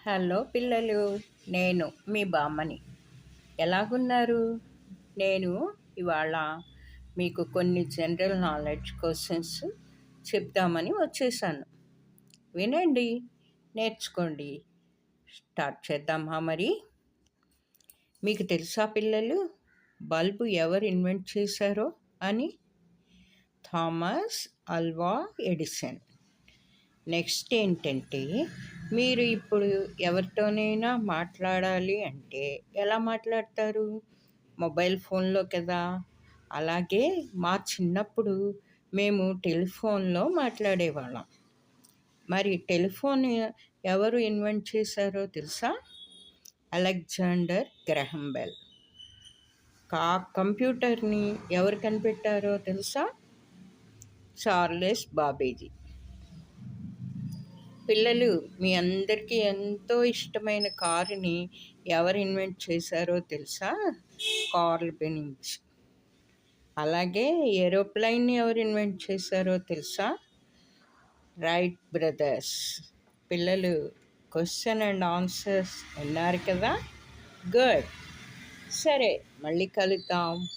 Hello పిల్లలు, నేను మీ బామ్మని. ఎలాగున్నారు? నేను ఇవాళ మీకు కొన్ని జనరల్ నాలెడ్జ్ క్వశ్చన్స్ చెప్దామని వచ్చేసాను. వినండి, నేర్చుకోండి. స్టార్ట్ చేద్దామా మరి? మీకు తెలుసా పిల్లలు, బల్బు ఎవరు ఇన్వెంట్ చేశారో అని? Thomas Alva Edison. నెక్స్ట్ ఏంటంటే, మీరు ఇప్పుడు ఎవరితోనైనా మాట్లాడాలి అంటే ఎలా మాట్లాడతారు? మొబైల్ ఫోన్లో కదా. అలాగే మా చిన్నప్పుడు మేము టెలిఫోన్లో మాట్లాడేవాళ్ళం. మరి టెలిఫోన్ ఎవరు ఇన్వెంట్ చేశారో తెలుసా? Alexander Graham Bell. కంప్యూటర్ని ఎవరు కనిపెట్టారో తెలుసా? చార్లెస్ బాబేజీ. పిల్లలు, మీ అందరికీ ఎంతో ఇష్టమైన కారుని ఎవరు ఇన్వెంట్ చేశారో తెలుసా? కార్ల్ బెనింగ్స్. అలాగే ఏరోప్లైన్ని ఎవరు ఇన్వెంట్ చేశారో తెలుసా? Right brothers. పిల్లలు, క్వశ్చన్ అండ్ ఆన్సర్స్ విన్నారు కదా. గుడ్. సరే, మళ్ళీ కలుద్దాం.